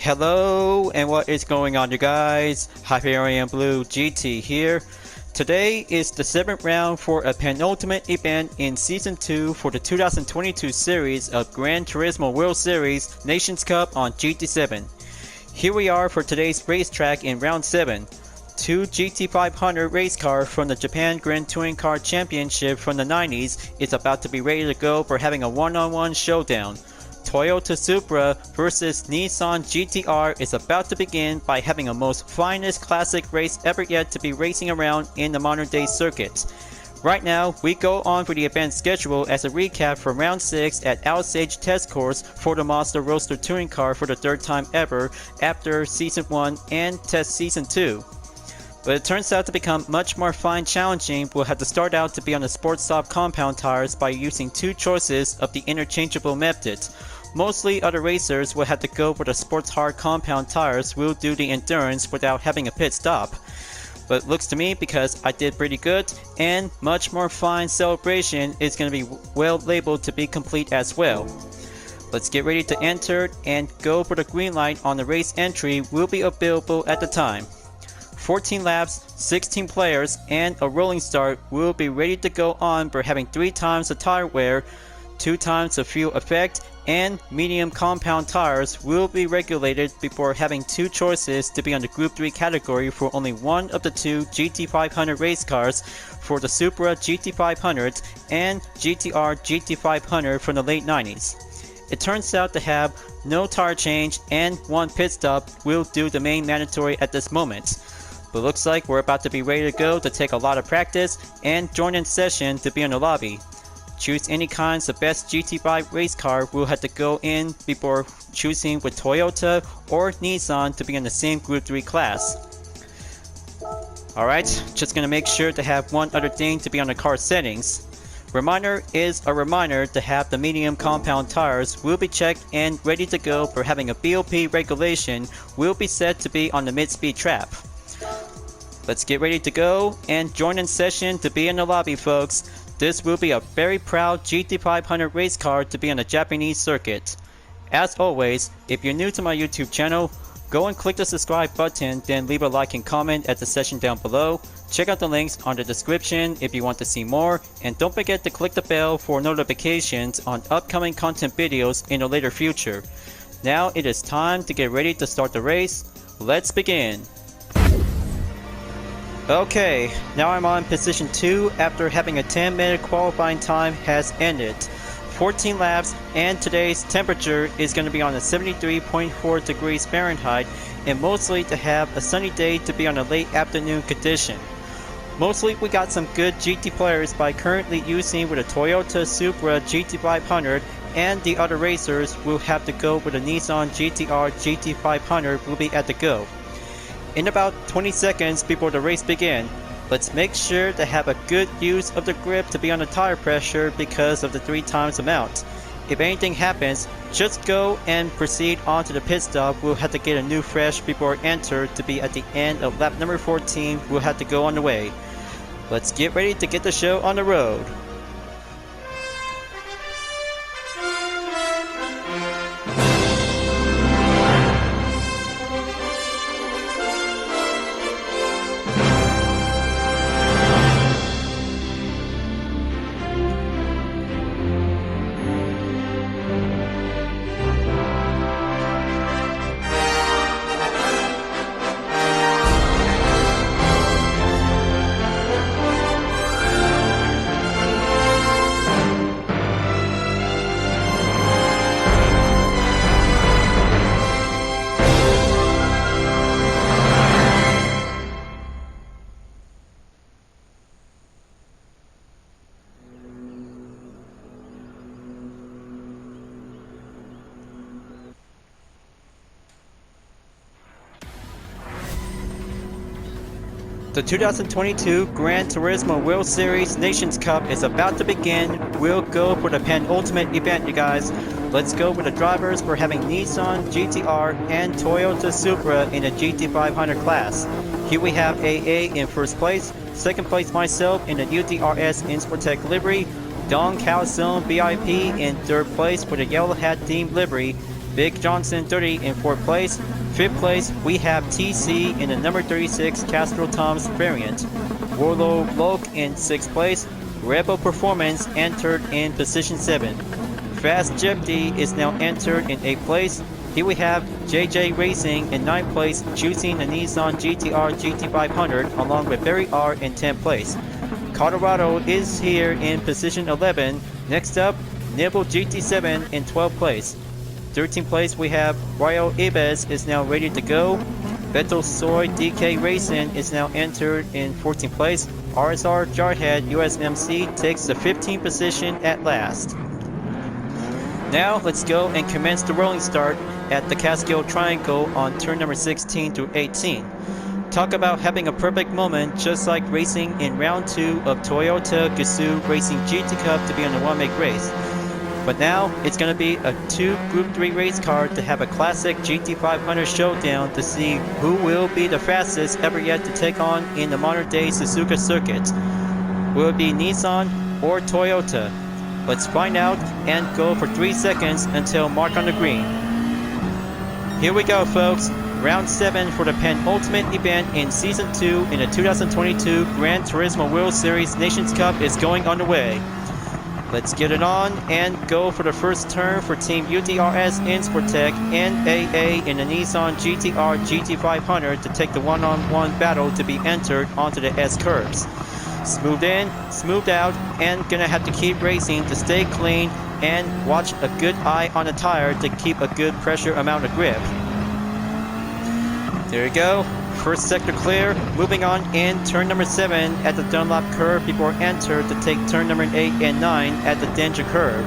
Hello, and what is going on, you guys? Hyperion-Blue-GT here. Today is the 7th round for a penultimate event in Season 2 for the 2022 series of Gran Turismo World Series Nations Cup on GT7. Here we are for today's racetrack in round 7. Two GT500 race cars from the Japan Grand Touring Car Championship from the 90s is about to be ready to go for having a one-on-one showdown. Toyota Supra versus Nissan GT-R is about to begin by having a most finest classic race ever yet to be racing around in the modern day circuits. Right now, we go on for the event schedule as a recap from round 6 at Alsage Test Course for the Mazda Roadster Touring Car for the 3rd time ever after Season 1 and Test Season 2. But it turns out to become much more fine challenging. We'll have to start out to be on the Sports Soft compound tires by using two choices of the interchangeable method. Mostly other racers will have to go with the Sports Hard compound tires will do the endurance without having a pit stop. But it looks to me, because I did pretty good, and much more fine celebration is going to be well labeled to be complete as well. Let's get ready to enter and go for the green light on the race entry will be available at the time. 14 laps, 16 players, and a rolling start will be ready to go on for having 3 times the tire wear, 2 times the fuel effect, and medium compound tires will be regulated before having 2 choices to be on the Group 3 category for only one of the 2 GT500 race cars for the Supra GT500 and GT-R GT500 from the late 90s. It turns out to have no tire change and 1 pit stop will do the main mandatory at this moment. But looks like we're about to be ready to go to take a lot of practice and join in session to be in the lobby. Choose any kinds of best GT5 race car will have to go in before choosing with Toyota or Nissan to be in the same Group 3 class. Alright, just gonna make sure to have one other thing to be on the car settings. Reminder is a reminder to have the medium compound tires will be checked and ready to go for having a BOP regulation will be set to be on the mid-speed trap. Let's get ready to go and join in session to be in the lobby, folks. This will be a very proud GT500 race car to be on the Japanese circuit. As always, if you're new to my YouTube channel, go and click the subscribe button, then leave a like and comment at the section down below. Check out the links on the description if you want to see more, and don't forget to click the bell for notifications on upcoming content videos in the later future. Now it is time to get ready to start the race. Let's begin. Okay, now I'm on position 2 after having a 10-minute qualifying time has ended. 14 laps, and today's temperature is going to be on a 73.4 degrees Fahrenheit, and mostly to have a sunny day to be on a late afternoon condition. Mostly we got some good GT players by currently using with a Toyota Supra GT500, and the other racers will have to go with a Nissan GT-R GT500 will be at the go. In about 20 seconds before the race begins, let's make sure to have a good use of the grip to be on the tire pressure because of the 3 times amount. If anything happens, just go and proceed on to the pit stop. We'll have to get a new fresh before enter to be at the end of lap number 14. We'll have to go on the way. Let's get ready to get the show on the road. The 2022 Gran Turismo World Series Nations Cup is about to begin. We'll go for the penultimate event, you guys. Let's go with the drivers for having Nissan GT-R and Toyota Supra in the GT500 class. Here we have AA in first place, second place myself in the UDRS Insportec livery, Don Calzone VIP in third place with a yellow hat themed livery, Big Johnson 30 in 4th place. 5th place, we have TC in the number 36 Castro Tom's variant. Warlow Loke in 6th place. Rebel Performance entered in position 7. Fast Jeopardy is now entered in 8th place. Here we have JJ Racing in 9th place, choosing the Nissan GTR GT500 along with Barry R in 10th place. Colorado is here in position 11. Next up, Nibble GT7 in 12th place. 13th place we have Royal Ibez is now ready to go. Beto Soy DK Racing is now entered in 14th place. RSR Jarhead USMC takes the 15th position at last. Now let's go and commence the rolling start at the Catskill Triangle on turn number 16 through 18. Talk about having a perfect moment, just like racing in round 2 of Toyota Gazoo Racing GT Cup to be on a one-make race. But now it's going to be a 2 Group 3 race car to have a classic GT500 showdown to see who will be the fastest ever yet to take on in the modern day Suzuka circuit. Will it be Nissan or Toyota? Let's find out and go for 3 seconds until mark on the green. Here we go, folks. Round 7 for the penultimate event in Season 2 in the 2022 Gran Turismo World Series Nations Cup is going underway. Let's get it on and go for the first turn for Team UDRS Insportec NAA in the Nissan GTR GT500 to take the one-on-one battle to be entered onto the S-curves. Smoothed in, smoothed out, and gonna have to keep racing to stay clean and watch a good eye on the tire to keep a good pressure amount of grip. There you go. First sector clear. Moving on in turn number 7 at the Dunlop curve before enter to take turn number 8 and 9 at the Danger curve.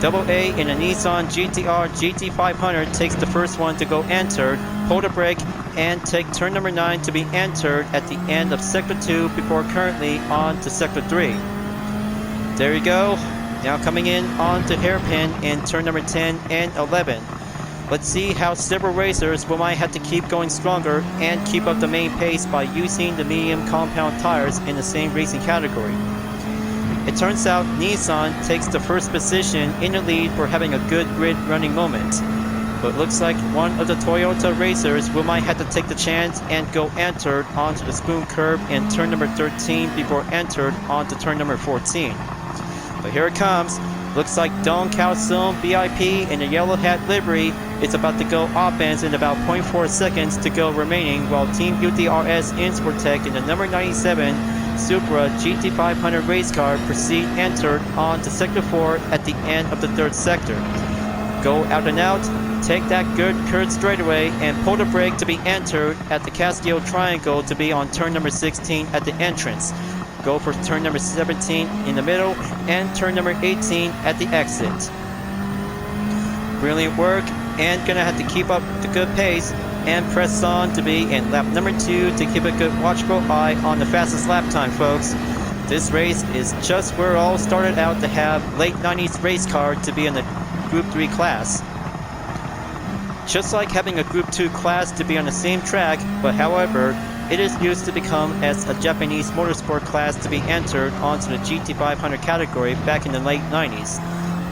Double A in a Nissan GTR GT500 takes the first one to go entered, hold a brake, and take turn number 9 to be entered at the end of sector 2 before currently on to sector 3. There you go. Now coming in on to hairpin in turn number 10 and 11. Let's see how several racers will might have to keep going stronger and keep up the main pace by using the medium compound tires in the same racing category. It turns out Nissan takes the first position in the lead for having a good grid running moment. But looks like one of the Toyota racers will might have to take the chance and go entered onto the spoon curve in turn number 13 before entered onto turn number 14. But here it comes. Looks like Don Calzone VIP in the yellow hat livery is about to go offense in about 0.4 seconds to go remaining, while Team UDRS Insportec in the number 97 Supra GT500 race car proceed entered on to sector 4 at the end of the 3rd sector. Go out and out, take that good curved straightaway and pull the brake to be entered at the Catskill Triangle to be on turn number 16 at the entrance. Go for turn number 17 in the middle and turn number 18 at the exit. Brilliant work, and gonna have to keep up the good pace and press on to be in lap number 2 to keep a good watchful eye on the fastest lap time, folks. This race is just where it all started out to have late 90s race car to be in the Group 3 class. Just like having a Group 2 class to be on the same track, but however, it is used to become as a Japanese motorsport class to be entered onto the GT500 category back in the late 90s.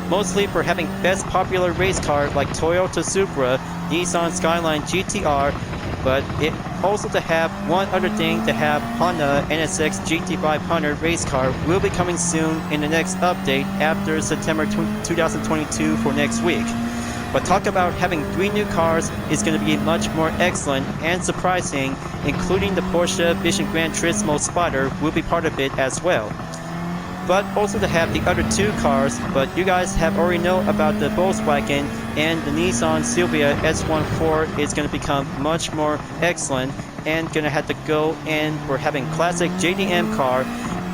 Mostly for having best popular race car like Toyota Supra, Nissan Skyline GTR, but it also to have one other thing to have Honda NSX GT500 race car will be coming soon in the next update after September 2022 for next week. But talk about having 3 new cars is going to be much more excellent and surprising, including the Porsche Vision Gran Turismo Spider will be part of it as well. But also to have the other 2 cars, but you guys have already know about the Volkswagen and the Nissan Silvia S14 is going to become much more excellent and going to have to go in for having classic JDM car,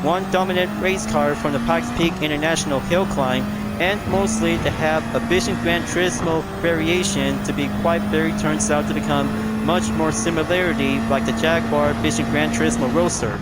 one dominant race car from the Pikes Peak International Hill Climb, and mostly to have a Vision Gran Turismo variation to be quite very turns out to become much more similarity like the Jaguar Vision Gran Turismo Roadster.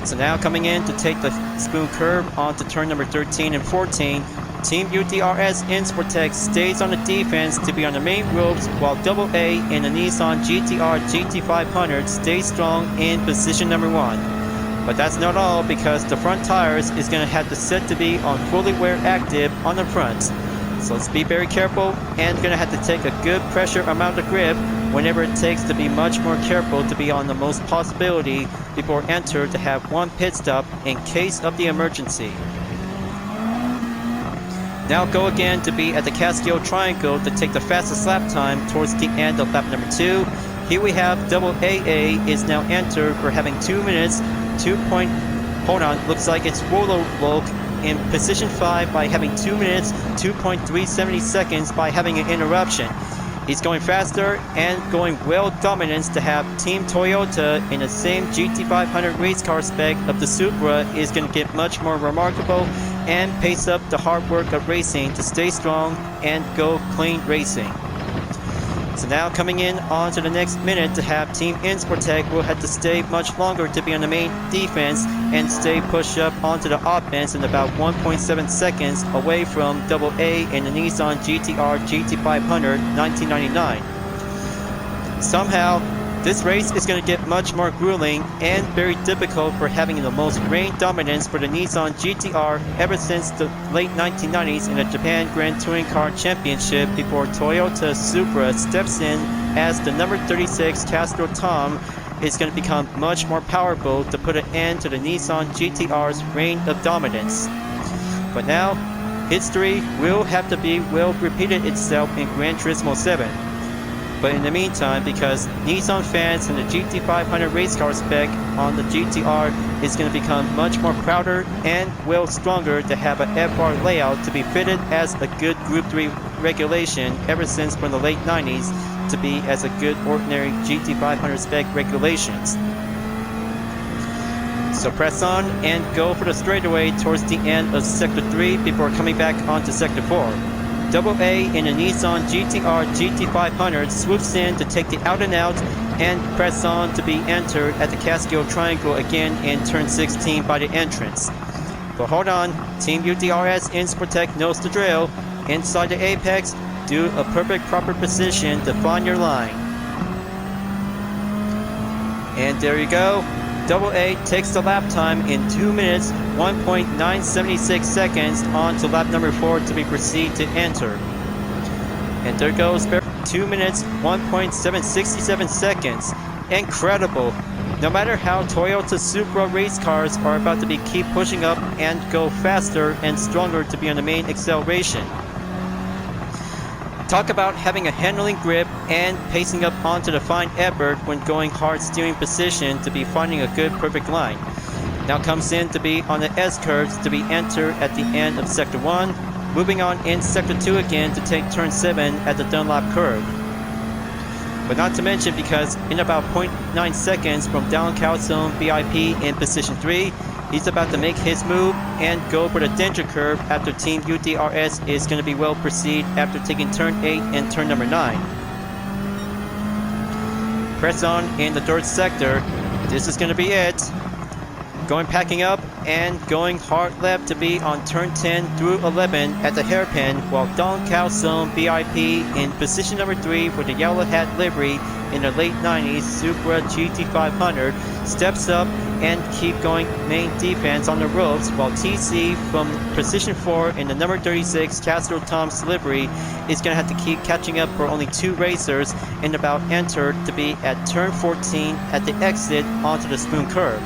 So now coming in to take the spoon curve onto turn number 13 and 14, Team UDRS Insportec stays on the defense to be on the main ropes, while Double A in the Nissan GTR GT500 stays strong in position number 1. But that's not all, because the front tires is going to have to set to be on fully wear active on the front. So let's be very careful and gonna have to take a good pressure amount of grip whenever it takes to be much more careful to be on the most possibility before enter to have one pit stop in case of the emergency. Now go again to be at the Castillo Triangle to take the fastest lap time towards the end of lap number 2. Here we have double AA is now entered for having 2 minutes, looks like it's Roller Volk in position 5 by having 2 minutes, 2.370 seconds by having an interruption. He's going faster and going well dominance to have Team Toyota in the same GT500 race car spec of the Supra is going to get much more remarkable and pace up the hard work of racing to stay strong and go clean racing. So now coming in on to the next minute to have Team Insportec will have to stay much longer to be on the main defense and stay pushed up onto the offense in about 1.7 seconds away from Double A in the Nissan GTR GT500 1999. Somehow, this race is going to get much more grueling and very difficult for having the most reign dominance for the Nissan GTR ever since the late 1990s in the Japan Grand Touring Car Championship before Toyota Supra steps in as the number 36 Castro Tom is going to become much more powerful to put an end to the Nissan GTR's reign of dominance. But now, history will have to be repeated itself in Gran Turismo 7. But in the meantime, because Nissan fans and the GT500 race car spec on the GTR is going to become much more prouder and stronger to have a FR layout to be fitted as a good Group 3 regulation ever since from the late 90s to be as a good ordinary GT500 spec regulations. So press on and go for the straightaway towards the end of Sector 3 before coming back onto Sector 4. Double A in the Nissan GTR GT500 swoops in to take the out and out and press on to be entered at the Castillo Triangle again in turn 16 by the entrance. But hold on, Team UDRS Insportec knows the drill. Inside the apex, do a perfect proper position to find your line. And there you go. Double A takes the lap time in 2 minutes, 1.976 seconds on to lap number 4 to be proceed to enter. And there goes 2 minutes, 1.767 seconds. Incredible. No matter how Toyota Supra race cars are about to be keep pushing up and go faster and stronger to be on the main acceleration. Talk about having a handling grip and pacing up onto the fine effort when going hard steering position to be finding a good perfect line. Now comes in to be on the S-curves to be entered at the end of Sector 1, moving on in Sector 2 again to take turn 7 at the Dunlop curve. But not to mention because in about 0.9 seconds from down calzone VIP in position 3, he's about to make his move and go for the danger curve after Team UDRS is going to be well proceed after taking turn 8 and turn number 9. Press on in the third sector. This is going to be it. Going packing up and going hard left to be on turn 10 through 11 at the hairpin while Don Calzone VIP in position number 3 with the yellow hat livery in the late 90s Supra GT500 steps up and keep going main defense on the ropes while TC from position 4 in the number 36 Castro Tom's livery is going to have to keep catching up for only 2 racers and about entered to be at turn 14 at the exit onto the spoon curve.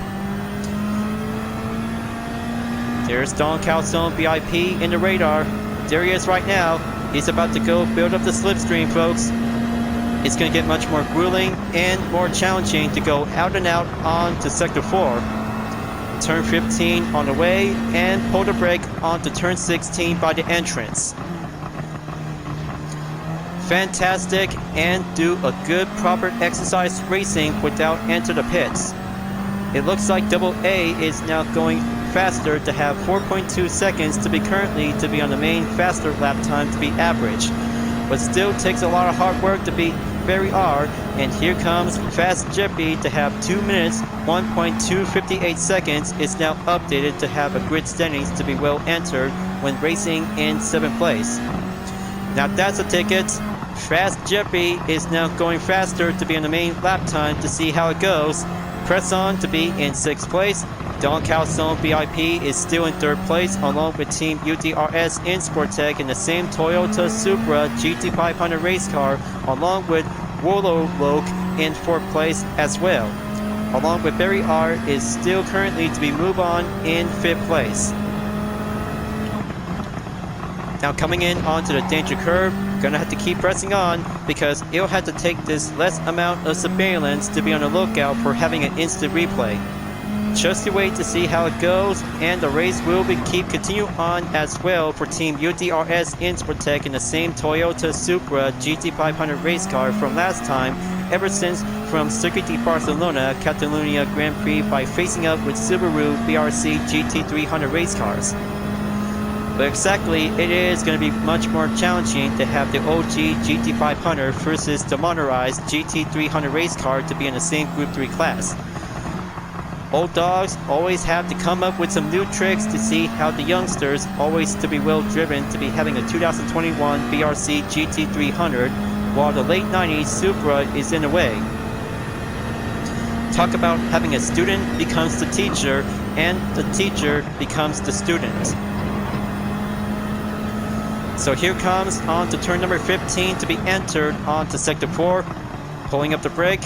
There's Don Calzone VIP in the radar. There he is right now. He's about to go build up the slipstream, folks. It's going to get much more grueling and more challenging to go out and out on to Sector 4. Turn 15 on the way and pull the brake onto turn 16 by the entrance. Fantastic and do a good proper exercise racing without enter the pits. It looks like Double A is now going faster to have 4.2 seconds to be currently to be on the main faster lap time to be average. But still takes a lot of hard work to be very hard, and here comes Fast Jeppy to have 2 minutes, 1.258 seconds is now updated to have a grid standings to be well entered when racing in 7th place. Now that's a ticket. Fast Jeppy is now going faster to be on the main lap time to see how it goes. Press on to be in 6th place, Don Calzone VIP is still in 3rd place, along with Team UDRS in Sportec in the same Toyota Supra GT500 race car, along with Wolo Loke in 4th place as well. Along with Barry R is still currently to be moved on in 5th place. Now coming in onto the danger curve, gonna have to keep pressing on because it'll have to take this less amount of surveillance to be on the lookout for having an instant replay. Just to wait to see how it goes, and the race will continue on as well for Team UDRS in Sportec in the same Toyota Supra GT500 race car from last time, ever since from Circuit de Barcelona, Catalunya Grand Prix by facing up with Subaru BRC GT300 race cars. But exactly, it is going to be much more challenging to have the OG GT500 versus the modernized GT300 race car to be in the same Group 3 class. Old dogs always have to come up with some new tricks to see how the youngsters, always to be well driven, to be having a 2021 BRC GT300, while the late 90s Supra is in the way. Talk about having a student becomes the teacher, and the teacher becomes the student. So here comes on to turn number 15 to be entered onto sector 4, pulling up the brake,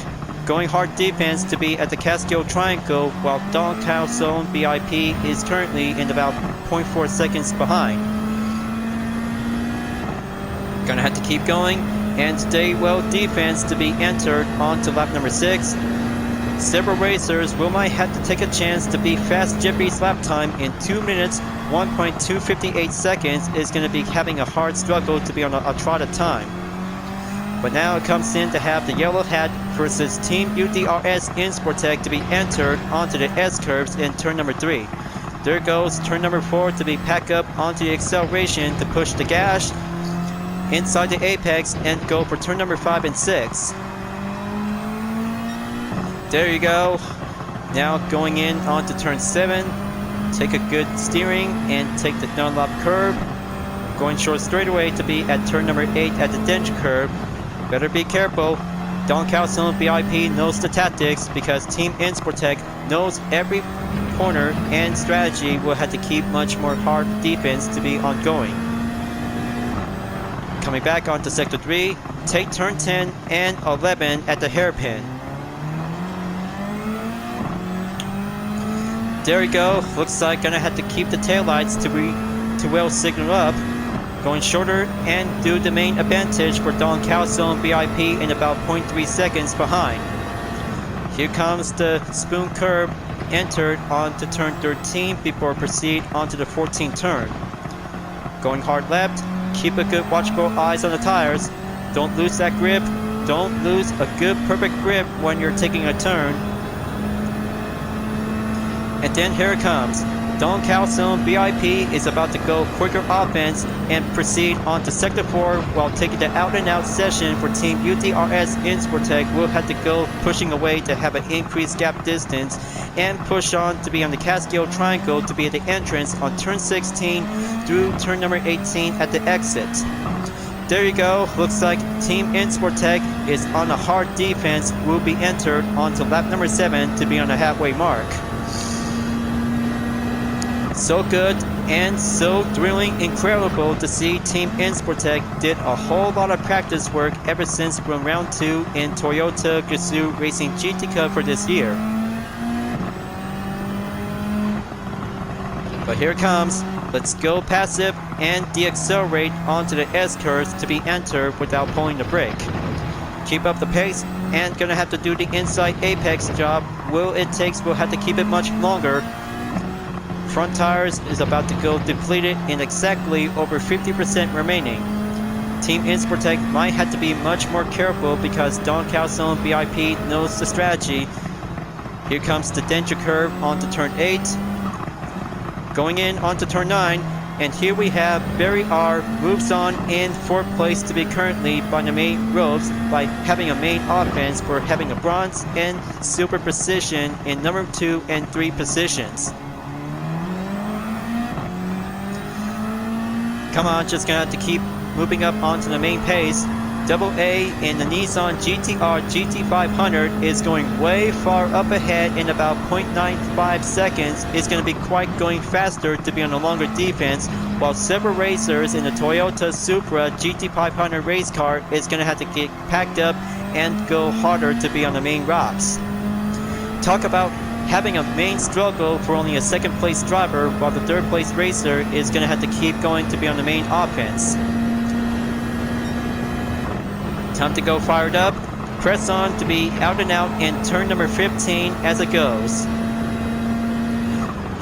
going hard defense to be at the Castillo Triangle, while Don Calzone VIP is currently in about 0.4 seconds behind. Gonna have to keep going and stay well defense to be entered onto lap number 6. Several racers will might have to take a chance to be fast Jiffy's lap time in 2 minutes 1.258 seconds is going to be having a hard struggle to be on a trotted time. But now it comes in to have the yellow hat versus Team UDRS in Sportec to be entered onto the S-curves in turn number 3. There goes turn number 4 to be packed up onto the acceleration to push the gas inside the apex and go for turn number 5 and 6. There you go. Now going in onto turn 7. Take a good steering and take the Dunlop curve. Going short straightaway to be at turn number 8 at the Dench curve. Better be careful. Don Calzone VIP knows the tactics because Team Sportec knows every corner and strategy will have to keep much more hard defense to be ongoing. Coming back onto sector 3, take turn 10 and 11 at the hairpin. There we go. Looks like gonna have to keep the taillights to well signal up. Going shorter and do the main advantage for Don Calzone VIP in about 0.3 seconds behind. Here comes the spoon curve entered onto turn 13 before proceed onto the 14th turn. Going hard left, keep a good watchful eyes on the tires. Don't lose that grip. Don't lose a good perfect grip when you're taking a turn. And then here it comes. Don Calzone VIP is about to go quicker offense and proceed on to sector 4 while taking the out and out session for Team UDRS in Sportec will have to go pushing away to have an increased gap distance and push on to be on the Castillo Triangle to be at the entrance on turn 16 through turn number 18 at the exit. There you go. Looks like Team Sportec is on a hard defense, will be entered onto lap number 7 to be on the halfway mark. So good and so thrilling, incredible to see Team Sportec did a whole lot of practice work ever since from round 2 in Toyota Gazoo Racing GT Cup for this year. But here it comes. Let's go passive and deaccelerate onto the S-curves to be entered without pulling the brake. Keep up the pace and gonna have to do the inside apex job. Will it takes, we'll have to keep it much longer. Front tires is about to go depleted in exactly over 50% remaining. Team Sportec might have to be much more careful because Don Calzone VIP knows the strategy. Here comes the denture curve onto turn 8. Going in onto turn 9. And here we have Barry R moves on in 4th place to be currently by the main ropes by having a main offense for having a bronze and silver position in number 2 and 3 positions. Come on, just gonna have to keep moving up onto the main pace. Double A in the Nissan GTR GT500 is going way far up ahead in about 0.95 seconds. It's going to be quite going faster to be on a longer defense, while several racers in the Toyota Supra GT500 race car is going to have to get packed up and go harder to be on the main rocks. Talk about having a main struggle for only a second place driver, while the third place racer is going to have to keep going to be on the main offense. Time to go fired up. Press on to be out and out in turn number 15 as it goes.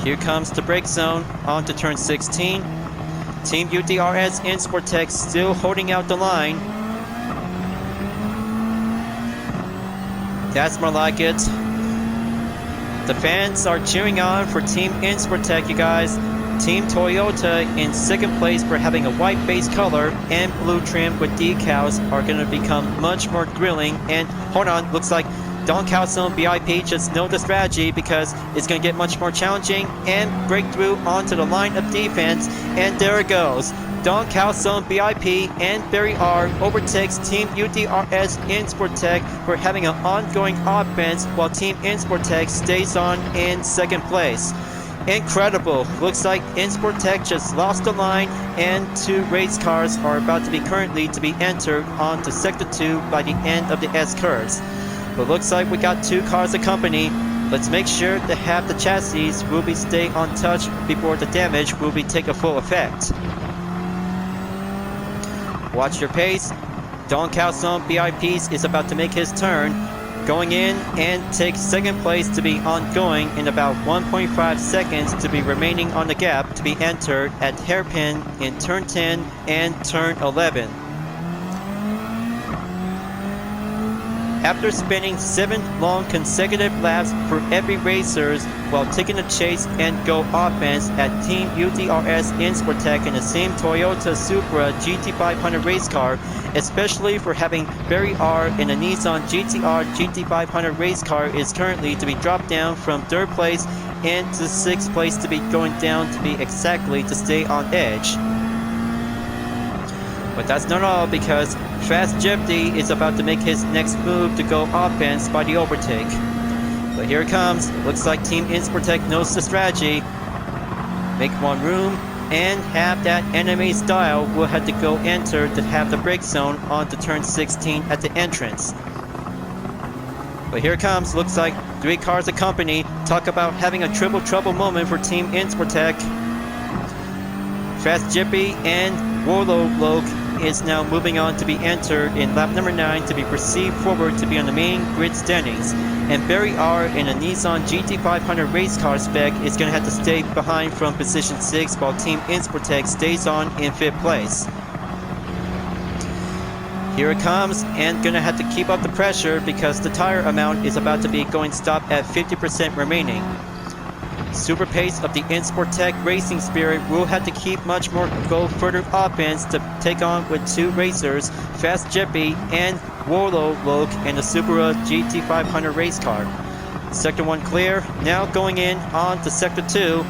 Here comes the brake zone on to turn 16. Team UDRS in Sportec still holding out the line. That's more like it. The fans are cheering on for Team Sportec, you guys. Team Toyota in second place for having a white base color and blue trim with decals are going to become much more thrilling. And hold on, looks like Don Calzone BIP just know the strategy, because it's going to get much more challenging and break through onto the line of defense. And there it goes. Don Calzone BIP and Barry R overtakes Team UDRS Sportec for having an ongoing offense, while Team Sportec stays on in second place. Incredible. Looks like Sportec just lost the line, and two race cars are about to be entered onto Sector 2 by the end of the S-curves. But looks like we got two cars a company. Let's make sure to have the chassis will be stay on touch before the damage will be take a full effect. Watch your pace. Don Calzone BIPs is about to make his turn, going in and take second place to be ongoing in about 1.5 seconds to be remaining on the gap to be entered at hairpin in turn 10 and turn 11. After spinning 7 long consecutive laps for every racers while taking a chase and go offense at Team UDRS Sportec in the same Toyota Supra GT500 race car, especially for having Barry R in a Nissan GTR GT500 race car, is currently to be dropped down from 3rd place into 6th place to be going down to be exactly to stay on edge. But that's not all, because Fast Jeopardy is about to make his next move to go offense by the overtake. But here it comes. Looks like Team Sportec knows the strategy. Make one room and have that enemy style. We'll have to go enter to have the brake zone onto turn 16 at the entrance. But here it comes. Looks like 3 cars a company. Talk about having a triple trouble moment for Team Sportec. Fast Jeopardy and Warlord Loke is now moving on to be entered in lap number 9 to be proceed forward to be on the main grid standings. And Barry R in a Nissan GT500 race car spec is going to have to stay behind from position 6, while Team Sportec stays on in 5th place. Here it comes, and going to have to keep up the pressure because the tire amount is about to be going stop at 50% remaining. Super pace of the Sportec racing spirit will have to keep much more go further offense to take on with 2 racers, Fast Jeppy and Warlow Loke in the Subaru GT500 race car. Sector 1 clear, now going in on to Sector 2.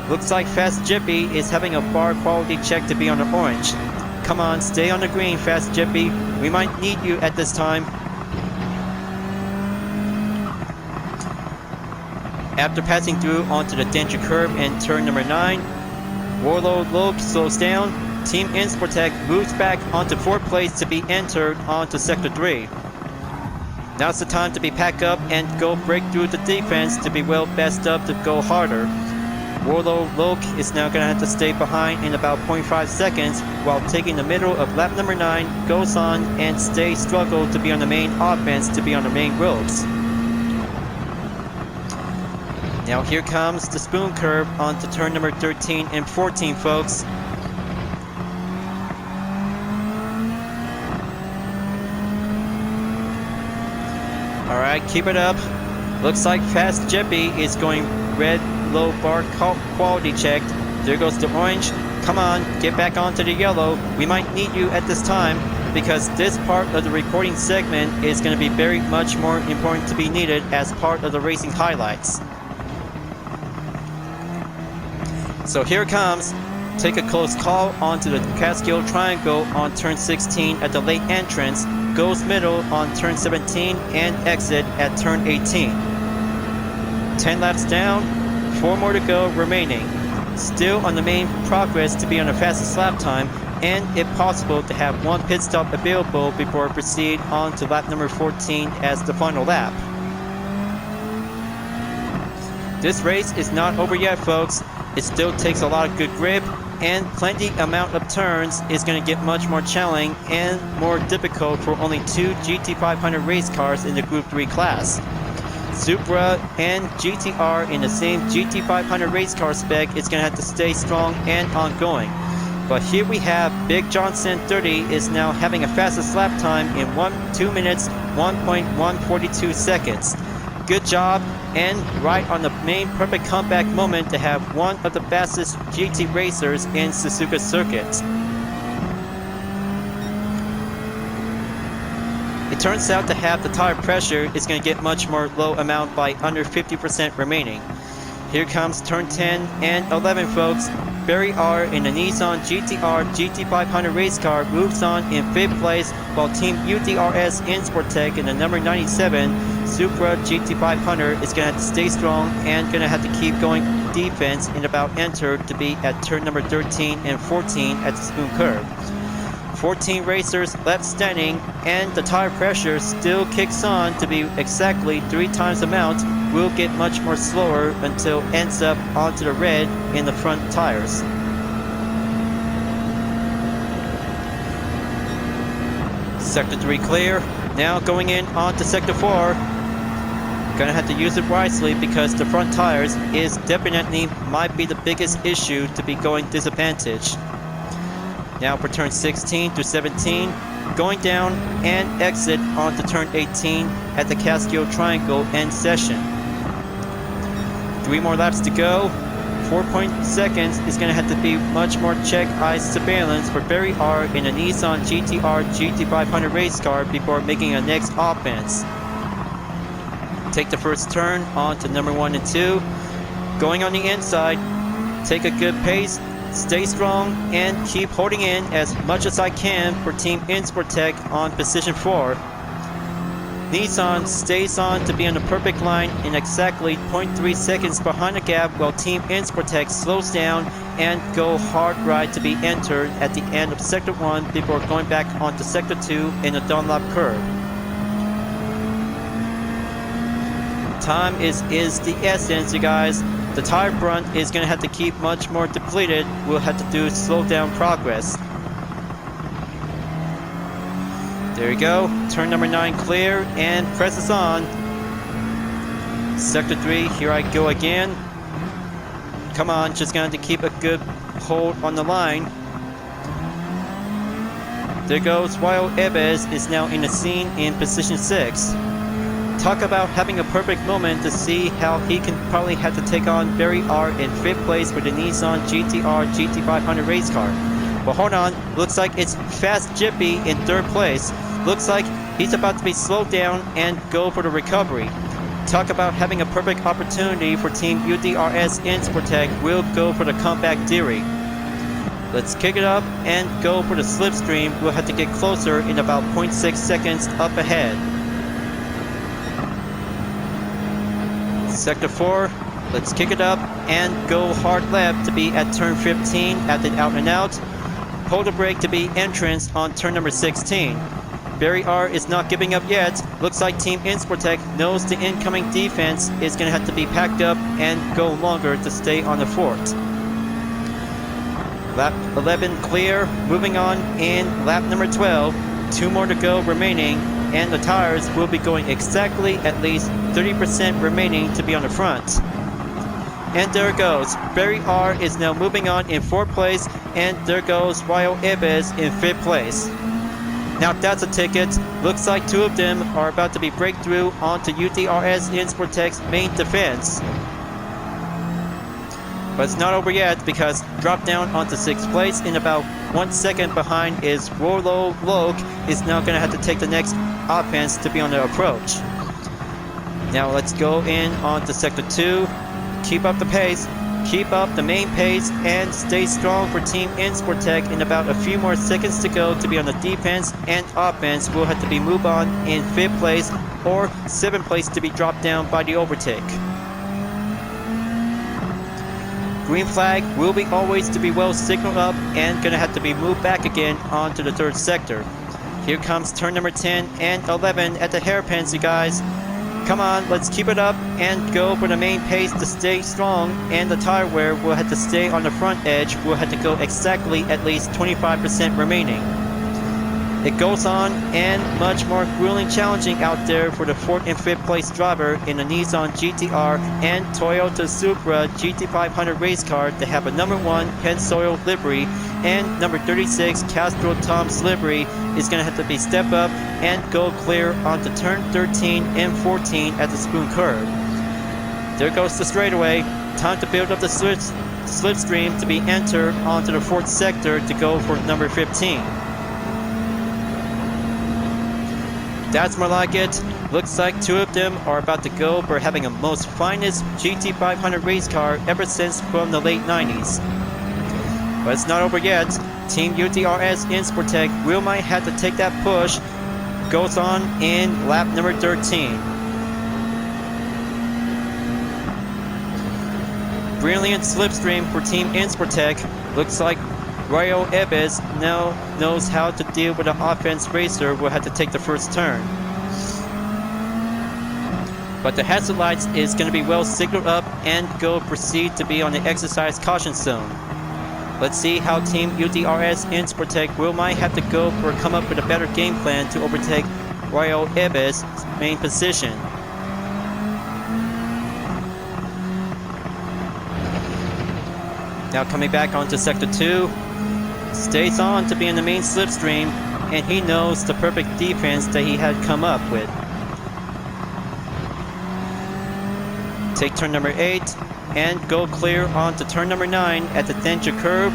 Looks like Fast Jeppy is having a bar quality check to be on the orange. Come on, stay on the green, Fast Jeppy. We might need you at this time. After passing through onto the danger curve in turn number 9, Warlord Loke slows down. Team Sportec moves back onto 4th place to be entered onto Sector 3. Now's the time to be packed up and go break through the defense to be well best up to go harder. Warlord Loke is now going to have to stay behind in about 0.5 seconds, while taking the middle of lap number 9 goes on and stay struggle to be on the main offense to be on the main roads. Now here comes the spoon curve onto turn number 13 and 14, folks. Alright, keep it up. Looks like Fast Jeppy is going red, low bar quality checked. There goes the orange. Come on, get back onto the yellow. We might need you at this time, because this part of the recording segment is going to be very much more important to be needed as part of the racing highlights. So here it comes. take a close call onto the Catskill Triangle on turn 16 at the late entrance, goes middle on turn 17 and exit at turn 18. 10 laps down, 4 more to go remaining. Still on the main progress to be on the fastest lap time, and if possible to have one pit stop available before proceed on to lap number 14 as the final lap. This race is not over yet, folks. It still takes a lot of good grip, and plenty amount of turns is going to get much more challenging and more difficult for only 2 GT500 race cars in the Group 3 class. Supra and GTR in the same GT500 race car spec is going to have to stay strong and ongoing. But here we have Big Johnson 30 is now having a fastest lap time in 2 minutes 1.142 seconds. Good job, and right on the main perfect comeback moment to have one of the fastest GT racers in Suzuka circuit. It turns out to have the tire pressure is going to get much more low amount by under 50% remaining. Here comes turn 10 and 11, folks. Barry R in the Nissan GTR GT500 race car moves on in 5th place, while Team UDRS in Sportec in the number 97 Supra GT500 is going to have to stay strong and going to have to keep going defense in about enter to be at turn number 13 and 14 at the Spoon Curve. 14 racers left standing, and the tire pressure still kicks on to be exactly 3 times the amount. Will get much more slower until ends up onto the red in the front tires. Sector 3 clear. Now going in onto Sector 4. Gonna have to use it wisely because the front tires is definitely might be the biggest issue to be going disadvantaged. Now for turn 16 to 17, going down and exit onto turn 18 at the Catskill Triangle end session. 3 more laps to go. 4 seconds is going to have to be much more check eye surveillance for Barry R in a Nissan GTR GT500 race car before making a next offense. Take the first turn on to number 1 and 2. Going on the inside, take a good pace. Stay strong and keep holding in as much as I can for Team Insportec on position 4. Nissan stays on to be on the perfect line in exactly 0.3 seconds behind the gap, while Team Insportec slows down and go hard right to be entered at the end of Sector 1 before going back onto Sector 2 in the Dunlop curve. Time is the essence, you guys. The tire front is going to have to keep much more depleted. We'll have to do slow down progress. There you go. Turn number 9 clear and presses on. Sector 3, here I go again. Come on, just going to keep a good hold on the line. There goes Wael Ebes is now in the scene in position 6. Talk about having a perfect moment to see how he can probably have to take on Barry R in 5th place for the Nissan GTR GT500 race car. But hold on, looks like it's Fast Jippy in 3rd place. Looks like he's about to be slowed down and go for the recovery. Talk about having a perfect opportunity for Team UDRS in Sportec will go for the comeback theory. Let's kick it up and go for the slipstream. We'll have to get closer in about 0.6 seconds up ahead. Sector 4, let's kick it up and go hard left to be at turn 15 at the out and out. Pull the brake to be entrance on turn number 16. Barry R is not giving up yet. Looks like Team Insportec knows the incoming defense is going to have to be packed up and go longer to stay on the fort. Lap 11 clear, moving on in lap number 12. 2 more to go remaining, and the tires will be going exactly at least 30% remaining to be on the front. And there it goes. Barry R is now moving on in 4th place, and there goes Wael Ebes in 5th place. Now that's a ticket. Looks like 2 of them are about to be breakthrough onto UDRS Insportec's main defense. But it's not over yet, because drop down onto 6th place in about 1 second behind is Rollo Loke is now going to have to take the next offense to be on the approach. Now let's go in onto Sector 2. Keep up the pace. keep up the main pace and stay strong for Team Insportec. In about a few more seconds to go to be on the defense and offense. We'll have to be moved on in 5th place or 7th place to be dropped down by the overtake. Green flag will be always to be well signaled up and gonna have to be moved back again onto the 3rd sector. Here comes turn number 10 and 11 at the hairpins, you guys. Come on, let's keep it up and go for the main pace to stay strong, and the tire wear will have to stay on the front edge. We'll have to go exactly at least 25% remaining. It goes on and much more grueling challenging out there for the 4th and 5th place driver in the Nissan GT-R and Toyota Supra GT500 race car to have a number 1 Pennzoil livery, and number 36 Castro Tom's livery is going to have to be step up and go clear onto turn 13 and 14 at the Spoon Curve. There goes the straightaway. Time to build up the slipstream to be entered onto the 4th sector to go for number 15. That's more like it. Looks like 2 of them are about to go for having a most finest GT500 race car ever since from the late 90s. But it's not over yet. Team UTRS Insportec will might have to take that push. Goes on in lap number 13. Brilliant slipstream for Team Insportec. Looks like Rayo Ebes now knows how to deal with an offense racer. Will have to take the first turn. But the hazard lights is going to be well signaled up and go proceed to be on the exercise caution zone. Let's see how Team UTRS Insportec will might have to go for come up with a better game plan to overtake Rayo Ebes' main position. Now coming back onto Sector 2. Stays on to be in the main slipstream, and he knows the perfect defense that he had come up with. Take turn number 8 and go clear onto turn number 9 at the danger curve.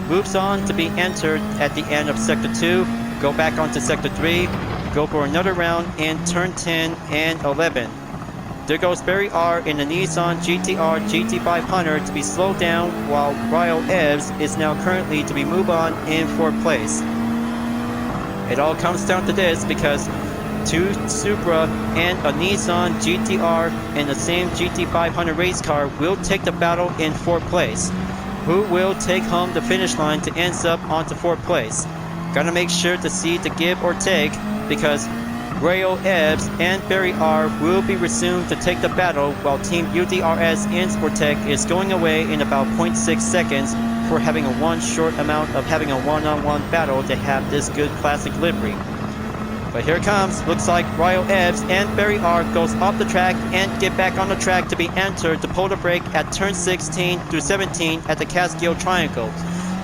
Moves on to be entered at the end of Sector 2. Go back onto Sector 3. Go for another round in turn 10 and 11. There goes Barry R in the Nissan GT-R GT500 to be slowed down, while Rayo Ebes is now currently to be moved on in 4th place. It all comes down to this because 2 Supra and a Nissan GT-R in the same GT500 race car will take the battle in 4th place. Who will take home the finish line to end up onto 4th place? Gotta make sure to see the give or take, because Rayo Ebes and Barry R will be resumed to take the battle, while Team UTRS Insportec is going away in about 0.6 seconds for having a one short amount of having a one-on-one battle to have this good classic livery. But here it comes. Looks like Rayo Ebes and Barry R goes off the track and get back on the track to be entered to pull the brake at turn 16 through 17 at the Catskill Triangle.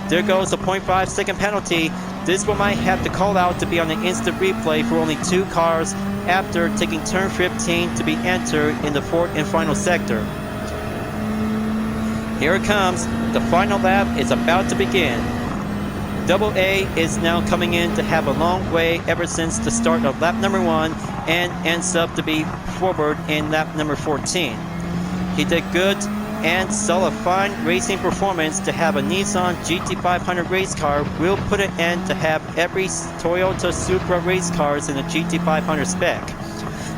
There goes a 0.5 second penalty. This one might have to call out to be on an instant replay for only 2 cars after taking turn 15 to be entered in the 4th and final sector. Here it comes. The final lap is about to begin. Double A is now coming in to have a long way ever since the start of lap number 1 and ends up to be forward in lap number 14. He did good and saw a fine racing performance to have a Nissan GT500 race car will put an end to have every Toyota Supra race cars in the GT500 spec.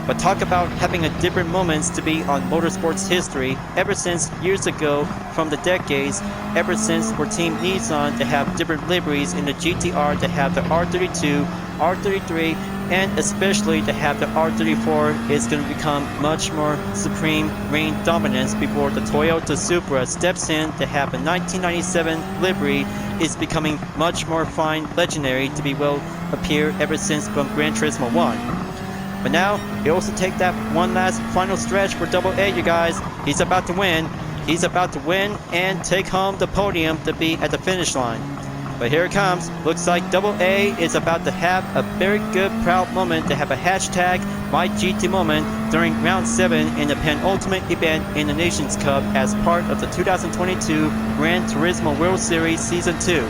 But talk about having a different moments to be on motorsports history ever since years ago from the decades, ever since for Team Nissan to have different liveries in the GT-R to have the R32, R33, and especially to have the R34 is going to become much more supreme reign dominance before the Toyota Supra steps in to have a 1997 livery is becoming much more fine legendary to be will appear ever since from Gran Turismo 1. But now, he also take that one last final stretch for Double A, you guys. He's about to win. He's about to win and take home the podium to be at the finish line. But here it comes. Looks like Double A is about to have a very good proud moment to have a hashtag MyGT moment during round 7 in the penultimate event in the Nations Cup as part of the 2022 Gran Turismo World Series Season 2.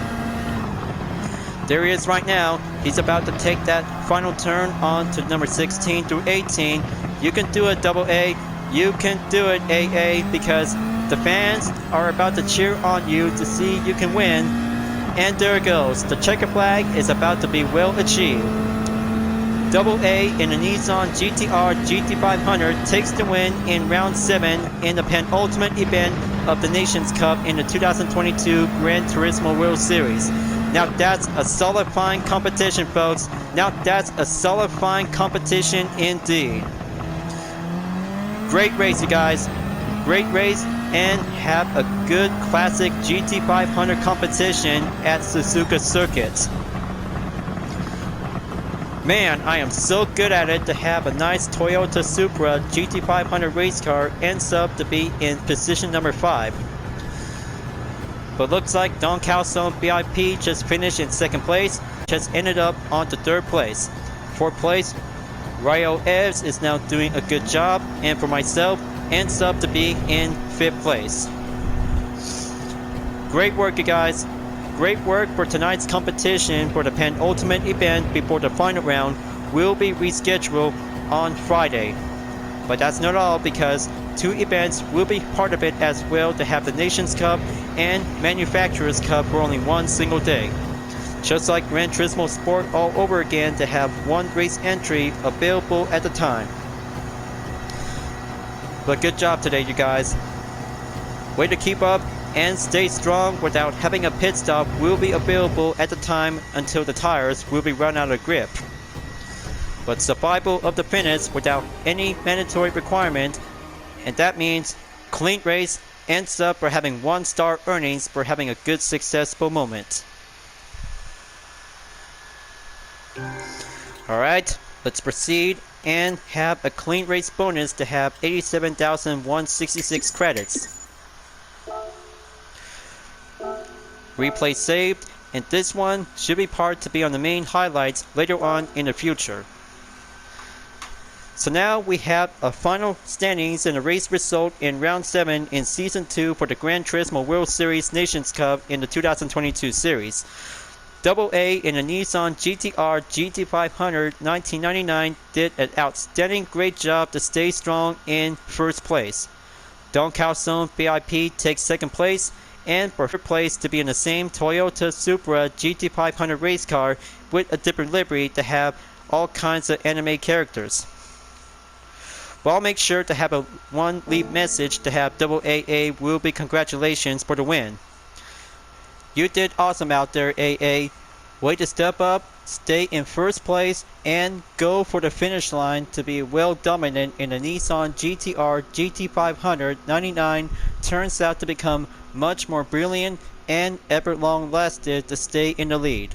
There he is right now. He's about to take that final turn on to number 16 through 18. You can do it, Double A. You can do it, AA, because The fans are about to cheer on you to see you can win. And there it goes. The checker flag is about to be well achieved. Double A in the Nissan GT-R GT500 takes the win in round 7 in the penultimate event of the Nations Cup in the 2022 Gran Turismo World Series. Now that's a solidifying competition, folks. Now that's a solidifying competition indeed. Great race, you guys. Great race, and have a good classic GT500 competition at Suzuka circuit. Man, I am so good at it to have a nice Toyota Supra GT500 race car ends up to be in position number 5. But looks like Don Calzone VIP just finished in 2nd place, just ended up on to 3rd place. 4th place, Rayo Evs is now doing a good job, and for myself, ends up to be in 5th place. Great work, you guys. Great work for tonight's competition for the penultimate event before the final round will be rescheduled on Friday. But that's not all, because 2 events will be part of it as well, to have the Nations Cup and Manufacturers Cup for only one single day. Just like Gran Turismo Sport all over again, to have one race entry available at the time. But good job today, you guys. Way to keep up and stay strong. Without having a pit stop will be available at the time until the tires will be run out of grip. But survival of the fittest without any mandatory requirement, and that means clean race ends up for having 1-star earnings for having a good successful moment. Alright, let's proceed and have a clean race bonus to have 87,166 credits. Replay saved, and this one should be part to be on the main highlights later on in the future. So now we have a final standings and a race result in round 7 in season 2 for the Gran Turismo World Series Nations Cup in the 2022 series. Double A in the Nissan GT-R GT500 1999 did an outstanding great job to stay strong in 1st place. Don Calzone VIP takes 2nd place, and for 3rd place to be in the same Toyota Supra GT500 race car with a different livery to have all kinds of anime characters. But I'll make sure to have a one lead message to have Double AA will be congratulations for the win. You did awesome out there, AA. Way to step up, stay in 1st place, and go for the finish line to be well dominant in the Nissan GT-R GT500 99. Turns out to become much more brilliant and ever long lasted to stay in the lead.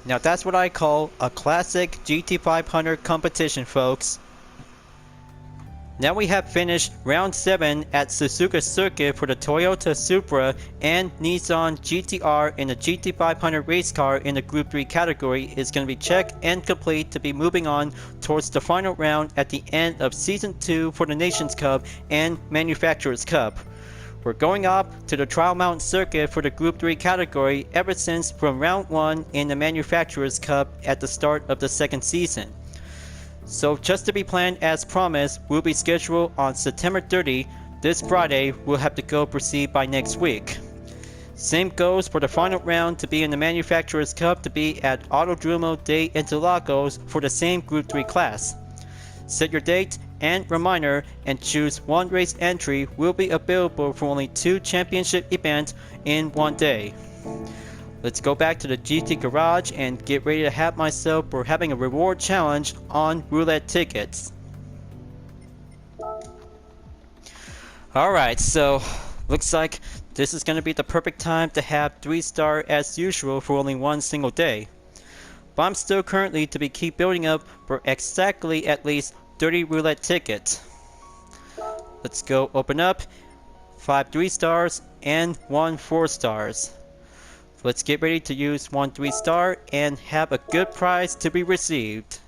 Now that's what I call a classic GT500 competition, folks. Now we have finished round 7 at Suzuka circuit for the Toyota Supra and Nissan GT-R in the GT500 race car in the Group 3 category is going to be checked and complete to be moving on towards the final round at the end of Season 2 for the Nations Cup and Manufacturers Cup. We're going up to the Trial Mountain circuit for the Group 3 category ever since from round 1 in the Manufacturers Cup at the start of the 2nd season. So just to be planned as promised, will be scheduled on September 30. This Friday, we'll have to go proceed by next week. Same goes for the final round to be in the Manufacturers Cup to be at Autodromo de Interlagos for the same Group 3 class. Set your date and reminder and choose one race entry will be available for only 2 championship events in one day. Let's go back to the GT garage and get ready to have myself for having a reward challenge on roulette tickets. Alright, so looks like this is going to be the perfect time to have 3-star as usual for only one single day. But I'm still currently to be keep building up for exactly at least 30 roulette tickets. Let's go open up 5 3-stars and 1 4-stars. Let's get ready to use 1 3-star and have a good prize to be received.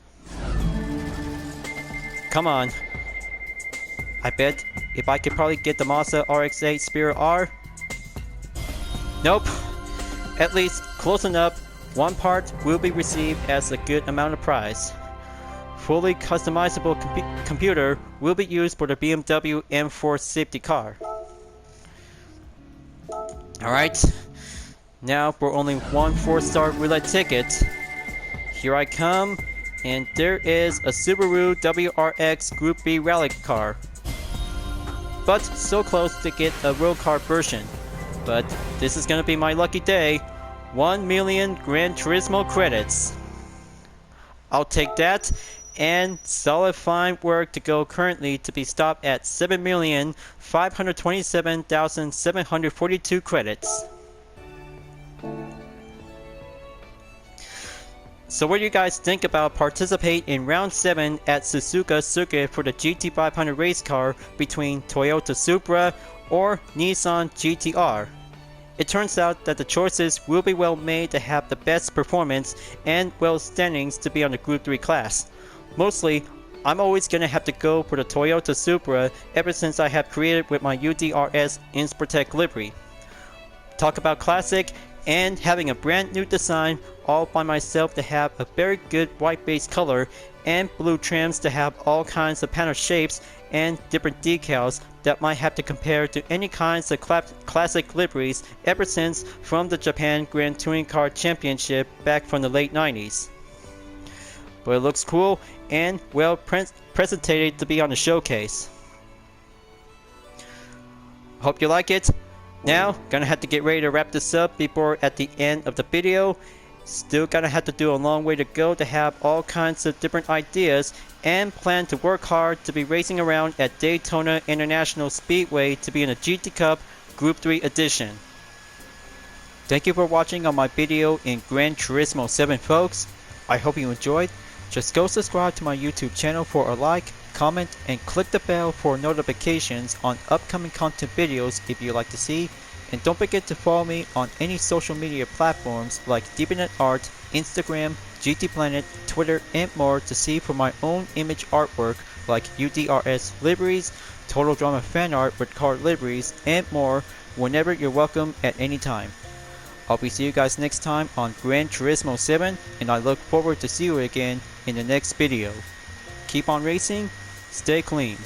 Come on. I bet if I could probably get the Mazda RX-8 Spirit R. Nope. At least close enough. 1 part will be received as a good amount of prize. Fully customizable computer will be used for the BMW M4 safety car. Alright, now for only one 4-star roulette ticket. Here I come, and there is a Subaru WRX Group B rally car. But so close to get a road car version. But this is gonna be my lucky day. 1 million Gran Turismo credits. I'll take that, and solid fine work to go currently to be stopped at 7,527,742 credits. So what do you guys think about participate in round 7 at Suzuka circuit for the GT500 race car between Toyota Supra or Nissan GT-R? It turns out that the choices will be well made to have the best performance and well standings to be on the Group 3 class. Mostly, I'm always gonna have to go for the Toyota Supra ever since I have created with my UDRS Insportec livery. Talk about classic and having a brand new design all by myself to have a very good white base color and blue trims to have all kinds of panel shapes and different decals that might have to compare to any kinds of classic liveries ever since from the Japan Grand Touring Car Championship back from the late 90s. But it looks cool and well presented to be on the showcase. Hope you like it. Now, gonna have to get ready to wrap this up before at the end of the video. Still gonna have to do a long way to go to have all kinds of different ideas and plan to work hard to be racing around at Daytona International Speedway to be in a GT Cup Group 3 edition. Thank you for watching on my video in Gran Turismo 7 folks. I hope you enjoyed. Just go subscribe to my YouTube channel for a like, comment, and click the bell for notifications on upcoming content videos if you'd like to see. And don't forget to follow me on any social media platforms like DeepNet Art, Instagram, GT Planet, Twitter, and more to see for my own image artwork like UDRS liveries, Total Drama fan art with car liveries, and more whenever you're welcome at any time. I'll be seeing you guys next time on Gran Turismo 7, and I look forward to see you again in the next video. Keep on racing, stay clean.